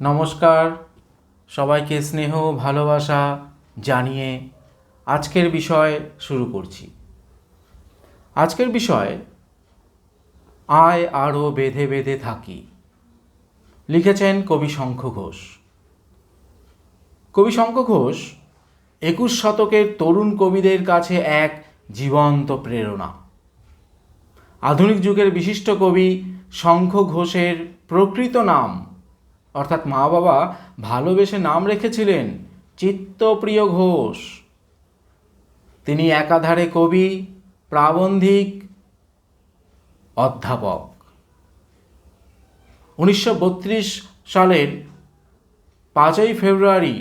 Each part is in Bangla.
নমস্কার, সবাইকে স্নেহ ভালোবাসা জানিয়ে আজকের বিষয় শুরু করছি। আজকের বিষয় আয় আরও বেঁধে বেঁধে থাকি। লিখেছেন কবি শঙ্খ ঘোষ। কবি শঙ্খ ঘোষ ২১ শতকের তরুণ কবিদের কাছে এক জীবন্ত প্রেরণা। আধুনিক যুগের বিশিষ্ট কবি শঙ্খ ঘোষের প্রকৃত নাম অর্থাৎ মা বাবা ভালোবেসে নাম রেখেছিলেন চিত্তপ্রিয় ঘোষ। তিনি একাধারে কবি, প্রাবন্ধিক, অধ্যাপক। ১৯৩২ সালের ৫ই ফেব্রুয়ারি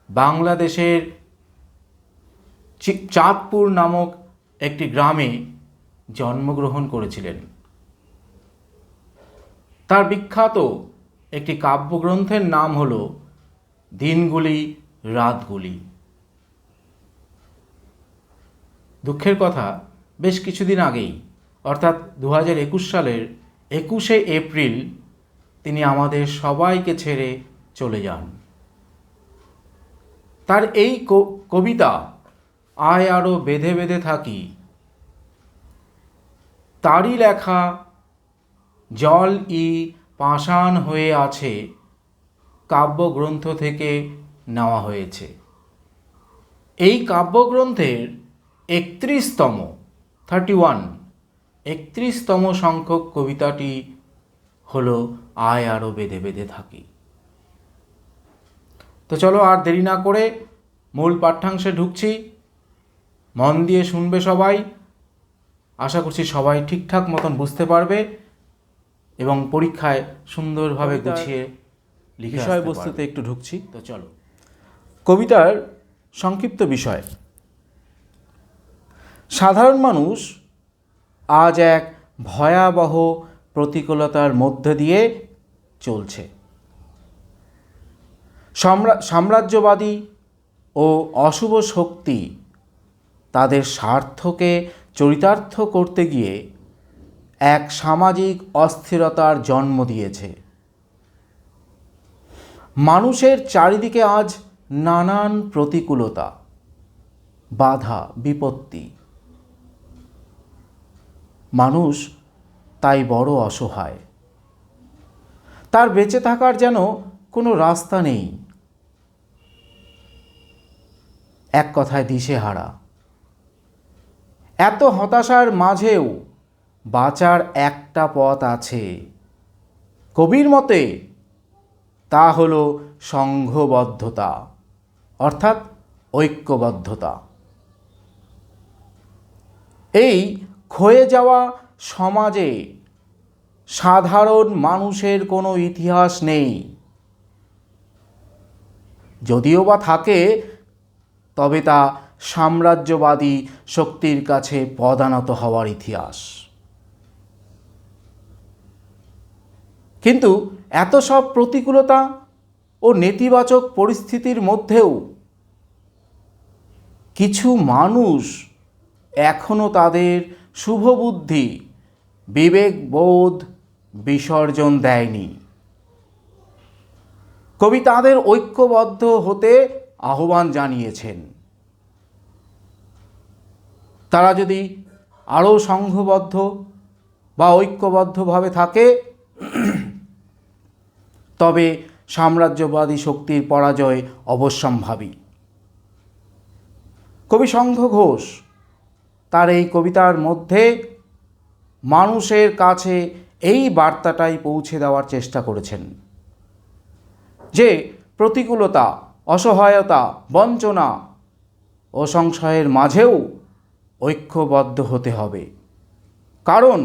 বাংলাদেশের চাঁদপুর নামক একটি গ্রামে জন্মগ্রহণ করেছিলেন। তার বিখ্যাত একটি কাব্যগ্রন্থের নাম হল দিনগুলি রাতগুলি। দুঃখের কথা, বেশ কিছুদিন আগেই অর্থাৎ ২০২১ সালের ২১শে এপ্রিল তিনি আমাদের সবাইকে ছেড়ে চলে যান। তার এই কবিতা আয় আরও বেঁধে বেঁধে থাকি তারই লেখা জল ই পাষাণ হয়ে আছে কাব্যগ্রন্থ থেকে নেওয়া হয়েছে। এই কাব্যগ্রন্থের ৩১তম সংখ্যক কবিতাটি হল আয় আরও বেঁধে বেঁধে থাকি। তো চলো আর দেরি না করে মূল পাঠ্যাংশে ঢুকছি। মন দিয়ে শুনবে সবাই। আশা করছি সবাই ঠিকঠাক মতন বুঝতে পারবে এবং পরীক্ষায় সুন্দরভাবে গুছিয়ে বিষয়বস্তুতে একটু ঢুকছি। তো চলো, কবিতার সংক্ষিপ্ত বিষয়। সাধারণ মানুষ আজ এক ভয়াবহ প্রতিকূলতার মধ্যে দিয়ে চলছে। সাম্রাজ্যবাদী ও অশুভ শক্তি তাদের স্বার্থকে চরিতার্থ করতে গিয়ে এক সামাজিক অস্থিরতার জন্ম দিয়েছে। মানুষের চারিদিকে আজ নানান প্রতিকূলতা, বাধা, বিপত্তি। মানুষ তাই বড় অসহায়। তার বেঁচে থাকার যেন কোনো রাস্তা নেই। এক কথায় দিশেহারা। এত হতাশার মাঝেও বাঁচার একটা পথ আছে। কবির মতে তা হল সংঘবদ্ধতা অর্থাৎ ঐক্যবদ্ধতা। এই ক্ষয়ে যাওয়া সমাজে সাধারণ মানুষের কোনো ইতিহাস নেই। যদিও বা থাকে, তবে তা সাম্রাজ্যবাদী শক্তির কাছে পদানত হওয়ার ইতিহাস। কিন্তু এত সব প্রতিকূলতা ও নেতিবাচক পরিস্থিতির মধ্যেও কিছু মানুষ এখনও তাদের শুভবুদ্ধি, বিবেকবোধ বিসর্জন দেয়নি। কবি তাদের ঐক্যবদ্ধ হতে আহ্বান জানিয়েছেন। তারা যদি আরও সংঘবদ্ধ বা ঐক্যবদ্ধভাবে থাকে, তবে সাম্রাজ্যবাদী শক্তির পরাজয় অবশ্যম্ভাবী। কবি শঙ্খ ঘোষ তার এই কবিতার মধ্যে মানুষের কাছে এই বার্তাটাই পৌঁছে দেওয়ার চেষ্টা করেছেন যে প্রতিকূলতা, অসহায়তা, বঞ্চনা ও সংশয়ের মাঝেও ঐক্যবদ্ধ হতে হবে। কারণ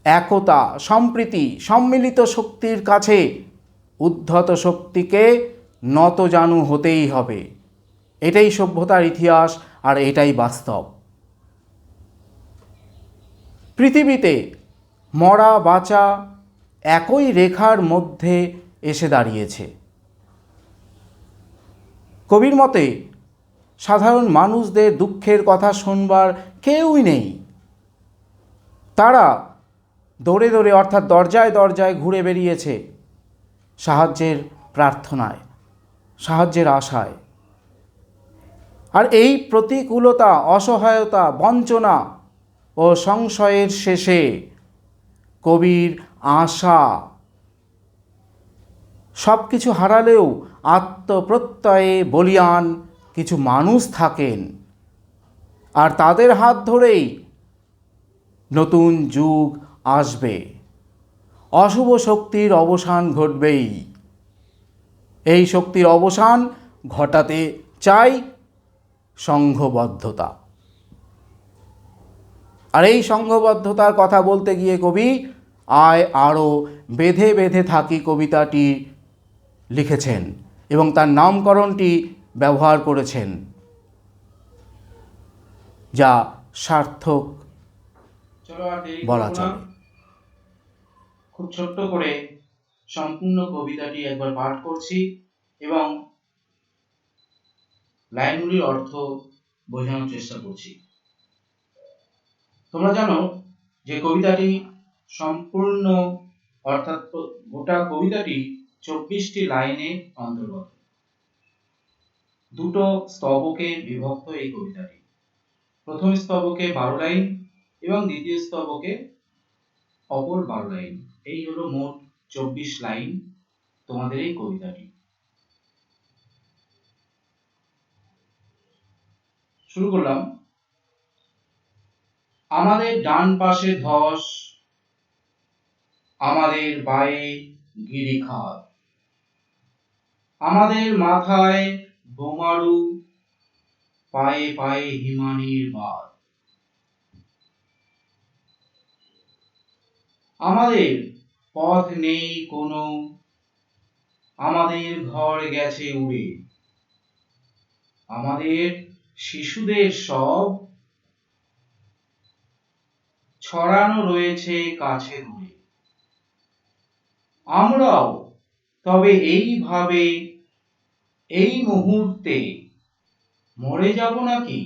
একতা, সম্প্রীতি, সম্মিলিত শক্তির কাছে উদ্ধত শক্তিকে নতজানু হতেই হবে। এটাই সভ্যতার ইতিহাস আর এটাই বাস্তব। পৃথিবীতে মরা বাঁচা একই রেখার মধ্যে এসে দাঁড়িয়েছে। কবির মতে সাধারণ মানুষদের দুঃখের কথা শুনবার কেউই নেই। তারা দৌড়ে দৌড়ে অর্থাৎ দরজায় দরজায় ঘুরে বেরিয়েছে সাহায্যের প্রার্থনায়, সাহায্যের আশায়। আর এই প্রতিকূলতা, অসহায়তা, বঞ্চনা ও সংশয়ের শেষে কবির আশা, সব কিছু হারালেও আত্মপ্রত্যয়ে বলীয়ান কিছু মানুষ থাকেন, আর তাদের হাত ধরেই নতুন যুগ আসবে, অশুভ শক্তির অবসান ঘটবেই। এই শক্তির অবসান ঘটাতে চাই সংঘবদ্ধতা। আর এই সংঘবদ্ধতার কথা বলতে গিয়ে কবি আয় আরও বেঁধে বেঁধে থাকি কবিতাটি লিখেছেন এবং তার নামকরণটি ব্যবহার করেছেন, যা সার্থক বলা চলে। খুব ছোট্ট করে সম্পূর্ণ কবিতাটি একবার পাঠ করছি এবং লাইনগুলির অর্থ বোঝানোর চেষ্টা করছি। তোমরা জানো যে কবিতাটি সম্পূর্ণ, অর্থাৎ গোটা কবিতাটি 24টি লাইনে অন্তর্গত। দুটো স্তবকে বিভক্ত এই কবিতাটি। প্রথম স্তবকে 12 লাইন এবং দ্বিতীয় স্তবকে অপর 12 লাইন। এই হলো মোট 24 লাইন তোমাদের এই কবিতাটি। শুরু করলাম। আমাদের ডান পাশে ধস, আমাদের বায়ে গিরিখাত, আমাদের মাথায় বোমারু, পায়ে পায়ে হিমানির বাদ। আমাদের পথ নেই কোনো, আমাদের ঘর গেছে উড়ে, আমাদের শিশুদের সব ছড়ানো রয়েছে কাছে দূরে। আমরাও তবে এইভাবে এই মুহূর্তে মরে যাব নাকি?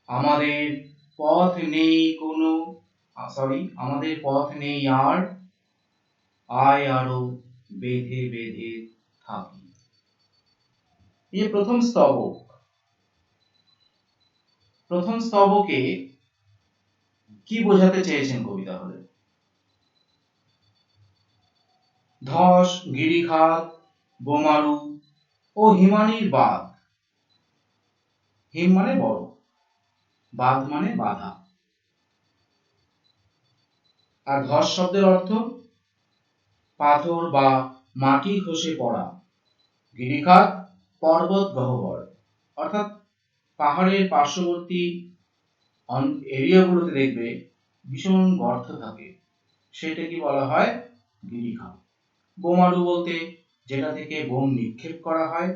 আমাদের পথ নেই কোনো, আমাদের পথ নেই আর, আয় আরো বেঁধে বেঁধে থাকি। এই প্রথম স্তবক। প্রথম স্তবকে কি বোঝাতে চেয়েছেন কবি তাহলে? ধস, গিরিখাত, বোমারু ও হিমানির বাদ। হিম মানে বড়, বাদ মানে বাধা। আর ধস শব্দের অর্থ পাথর বা মাটি খসে পড়া। গিরিখাত পর্বত গহ্বর, অর্থাৎ পাহাড়ের পার্শ্ববর্তী এরিয়াগুলোতে দেখবে ভীষণ গর্ত থাকে, সেটাকে বলা হয় গিরিখাত। বোমারু বলতে যেটা থেকে বোম নিক্ষেপ করা হয়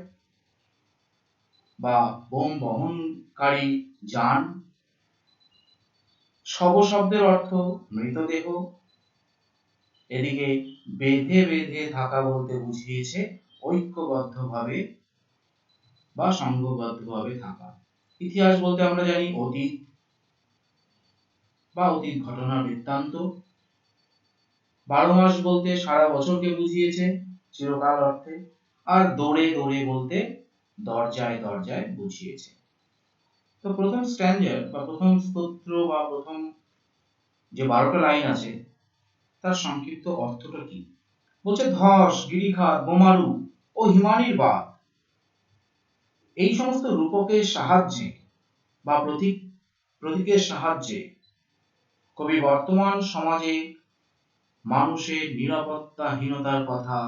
বা বোম বহনকারী যান। শব শব্দের অর্থ মৃতদেহ। এদিকে বেঁধে বেঁধে থাকা বলতে বুঝিয়েছে ঐক্যবদ্ধভাবে বা সংঘবদ্ধভাবে থাকা। ইতিহাস বলতে আমরা জানি অতীত বা অতীত ঘটনার বৃত্তান্ত। 12 মাস বলতে সারা বছরকে বুঝিয়েছে চিরকাল অর্থে। আর দৌড়ে দৌড়ে বলতে দরজায় দরজায় বুঝিয়েছে। তো প্রথম স্ট্যান্ডার বা প্রথম স্তোত্র বা প্রথম যে 12টা লাইন আছে তার সংক্ষিপ্ত অর্থটা কি? বলছে ধস, গিরিখাত, বোমারু ও হিমানির বাদ, এই সমস্ত রূপকের সাহায্যে বা প্রতীকের সাহায্যে কবি বর্তমান সমাজে মানুষের নিরাপত্তাহীনতার কথা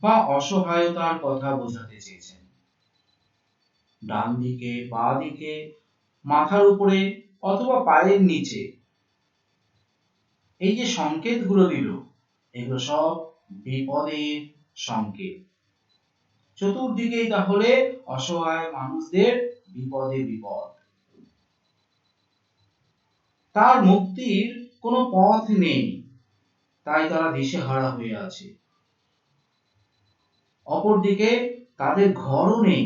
বা অসহায়তার কথা বোঝাতে চেয়েছেন। ডান দিকে, বা দিকে, মাথার উপরে অথবা পায়ের নিচে এই যে সংকেতগুলো দিল, এগুলো সব বিপদের সংকেত। চতুর্দিকেই তাহলে অসহায় মানুষদের বিপদে বিপদ। তার মুক্তির কোনো পথ নেই, তাই তারা দিশেহারা হয়ে আছে। অপরদিকে তাদের ঘরও নেই,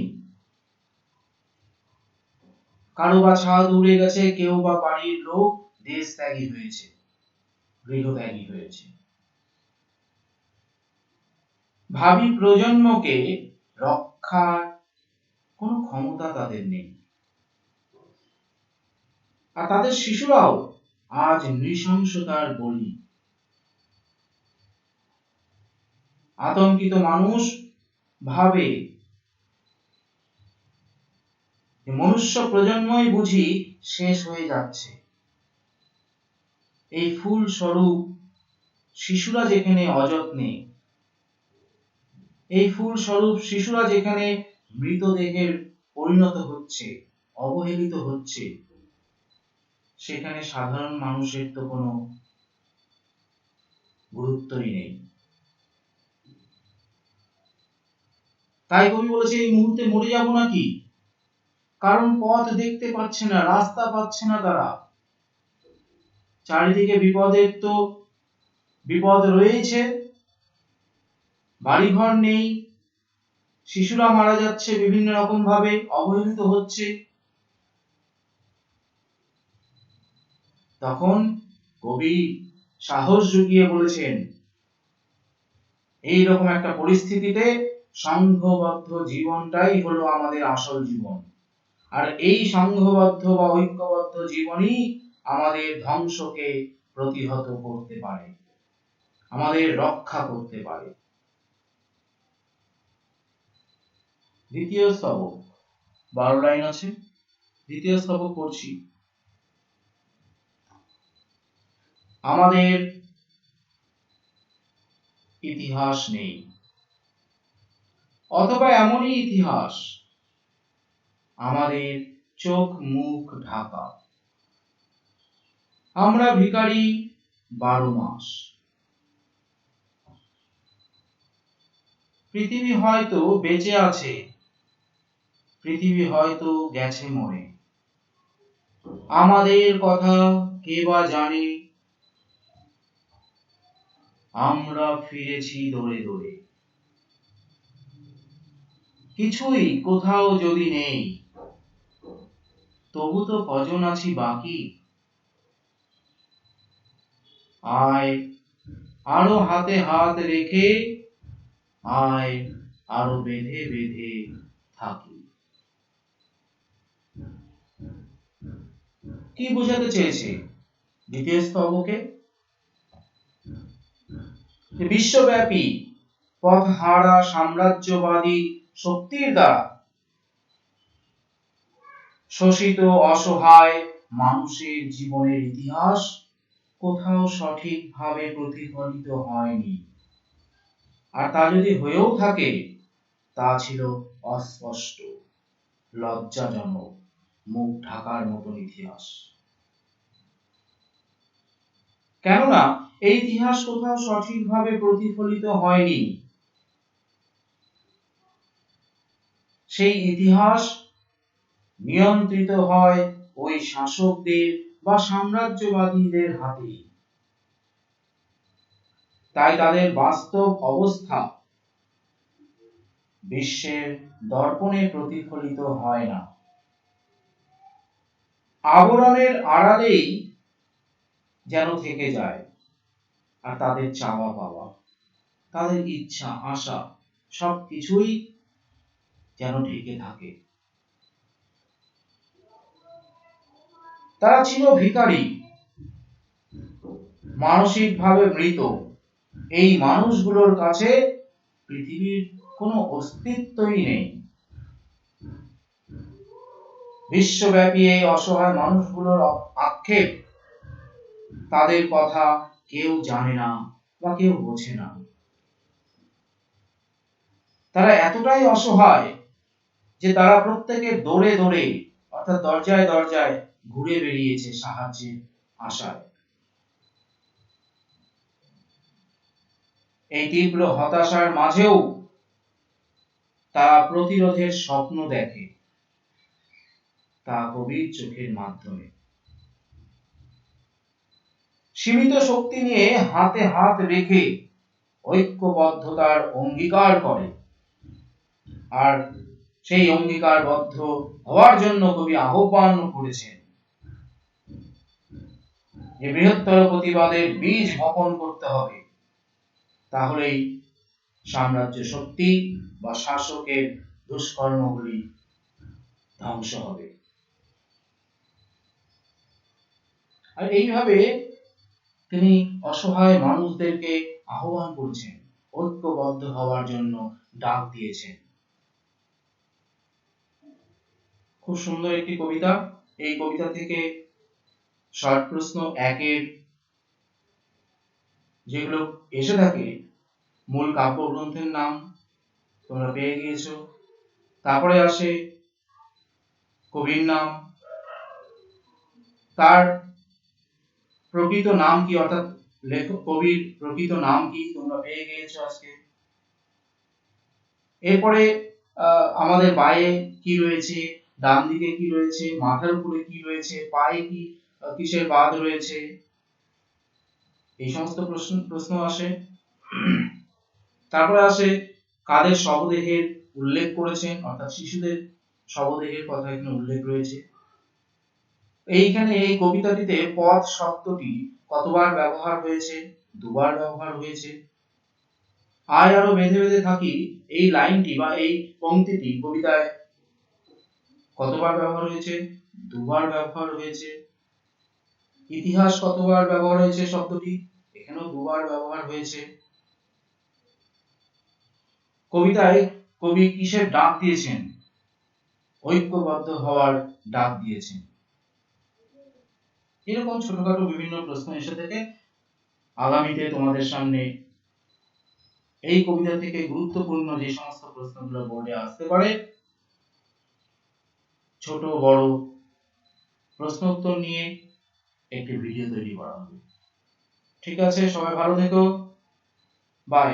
কারো বা ছাদ উড়ে গেছে, কেউ বা বাড়ির লোক দেশ ত্যাগী হয়েছে, গৃহত্যাগী হয়েছে। ভাবি প্রজন্মকে রক্ষার কোনো ক্ষমতা তাদের নেই, আর তাদের শিশুরাও আজ নৃশংসতার বলি। আতঙ্কিত মানুষ ভাবে মনুষ্য প্রজন্মই বুঝি শেষ হয়ে যাচ্ছে। এই ফুল স্বরূপ শিশুরা যেখানে অযত্নে, এই ফুল স্বরূপ শিশুরা যেখানে মৃতদেহের পরিণত হচ্ছে, অবহেলিত হচ্ছে, সেখানে সাধারণ মানুষের তো কোনো গুরুত্বই নেই। তাই কবি বলেছে, এই মুহূর্তে মরে যাব নাকি, কারণ পথ দেখতে পাচ্ছে না, রাস্তা পাচ্ছে না তারা। চারিদিকে বিপদের তো বিপদ রয়েছে, বাড়িঘর নেই, শিশুরা মারা যাচ্ছে বিভিন্ন রকম ভাবে, অবহেলিত হচ্ছে। তখন কবি সাহস জুগিয়ে বলেছেন, এইরকম একটা পরিস্থিতিতে সংঘবদ্ধ জীবনটাই হলো আমাদের আসল জীবন, আর এই সংঘবদ্ধ বা ঐক্যবদ্ধ জীবনই আমাদের ধ্বংসকে প্রতিহত করতে পারে, আমাদের রক্ষা করতে পারে। দ্বিতীয় স্তবক, 12 লাইন আছে, দ্বিতীয় স্তবক পড়ছি। আমাদের ইতিহাস নেই, অথবা এমনই ইতিহাস আমাদের চোখ মুখ ঢাকা। আমরা ভিখারি 12 মাস। পৃথিবী হয়তো বেঁচে আছে, পৃথিবী হয়তো গেছে মরে, আমাদের কথা কে বা জানে, আমরা ফিরেছি দৌড়ে দৌড়ে। কিছুই কোথাও যদি নেই, তবু তো কজন আছি বাকি। আয় আরো হাতে হাত রেখে, আয় আরো বেঁধে বেঁধে থাকি। কি বোঝাতে চেয়েছে দ্বিতীয় স্তবকে? বিশ্বব্যাপী পথহারা সাম্রাজ্যবাদী শক্তির দ্বারা শোষিত অসহায় মানুষের জীবনের ইতিহাস কোথাও সঠিকভাবে প্রতিফলিত হয়নি, আর তা যদি হয়েও থাকে, তা ছিল অস্পষ্ট, লজ্জাজনক, মুখ ঢাকার মতন ইতিহাস। কেননা এই ইতিহাস কোথাও সঠিকভাবে প্রতিফলিত হয়নি। সেই ইতিহাস নিয়ন্ত্রিত হয় ওই শাসকদের বা সাম্রাজ্যবাদীদের হাতে। তাই তাদের বাস্তব অবস্থা বিশ্বের দর্পণে প্রতিফলিত হয় না, আবরণের আড়ালেই যেন থেকে যায়। আর তাদের চাওয়া পাওয়া, তাদের ইচ্ছা আশা সবকিছুই যেন ঢেকে থাকে। তারা ছিল ভিখারি, মানসিকভাবে মৃত। এই মানুষগুলোর কাছে পৃথিবীর কোনো অস্তিত্বই নেই। বিশ্বব্যাপী এই অসহায় মানুষগুলোর আক্ষেপ, তাদের কথা কেউ জানে না বা কেউ বোঝে না। তারা এতটাই অসহায় যে তারা প্রত্যেকে দৌড়ে দৌড়ে, অর্থাৎ দরজায় দরজায় ঘুরে বেরিয়েছে সাহায্যের আশায়। এই তীব্র হতাশার মাঝেও তারা প্রতিরোধের স্বপ্ন দেখে, তা কবির চোখের মাধ্যমে। সীমিত শক্তি নিয়ে হাতে হাত রেখে ঐক্যবদ্ধতার অঙ্গীকার করে, আর সেই অঙ্গীকারবদ্ধ হওয়ার জন্য কবি আহ্বান করেছেন যে বৃহত্তর প্রতিবাদের বীজ বপন করতে হবে, তাহলেই সাম্রাজ্য শক্তি বা শাসকের দুষ্কর্মগুলি ধ্বংস হবে। আর এইভাবে তিনি অসহায় মানুষদেরকে আহ্বান করছেন, ঐক্যবদ্ধ হওয়ার জন্য ডাক দিয়েছেন। খুব সুন্দর একটি কবিতা। এই কবিতা থেকে শর্ট প্রশ্ন একের যেগুলো এসে থাকে, মূল কাব্যগ্রন্থের নাম তোমরা পেয়ে গিয়েছো। তারপরে আসে কবির নাম, তার প্রকৃত নাম কি, অর্থাৎ লেখক কবির প্রকৃত নাম কি তোমরা পেয়ে গিয়েছো আজকে। এরপরে আমাদের পায়ে কি রয়েছে, ডান দিকে কি রয়েছে, মাথার উপরে কি রয়েছে, পায়ে কি কিসের বাদ রয়েছে, এই সমস্ত প্রশ্ন আসে। তারপরে আসে কাদের শবদেহের উল্লেখ করেছেন, অর্থাৎ শিশুদের শবদেহের কথা এখানে উল্লেখ রয়েছে। এইখানে এই কবিতাটিতে পথ শব্দটি কতবার ব্যবহার হয়েছে? দুবার ব্যবহার হয়েছে। আয় আরো বেঁধে বেঁধে থাকি, এই লাইনটি বা এই পংক্তিটি কবিতায় কতবার ব্যবহার হয়েছে? দুবার ব্যবহার হয়েছে। ইতিহাস কতবার ব্যবহার হয়েছে শব্দটি? এখানেও দুবার ব্যবহার হয়েছে। কবিতায় কবি কিসের ডাক দিয়েছেন? ঐক্যবদ্ধ হওয়ার ডাক দিয়েছেন। এরকম ছোটখাটো বিভিন্ন প্রশ্ন এসে থেকে আগামীতে তোমাদের সামনে এই কবিতা থেকে গুরুত্বপূর্ণ যে সমস্ত প্রশ্নগুলো বোর্ডে আসতে পারে, ছোট বড় প্রশ্ন উত্তর নিয়ে একটি ভিডিও তৈরি করা হবে। ঠিক আছে, সবাই ভালো থেকো, বাই।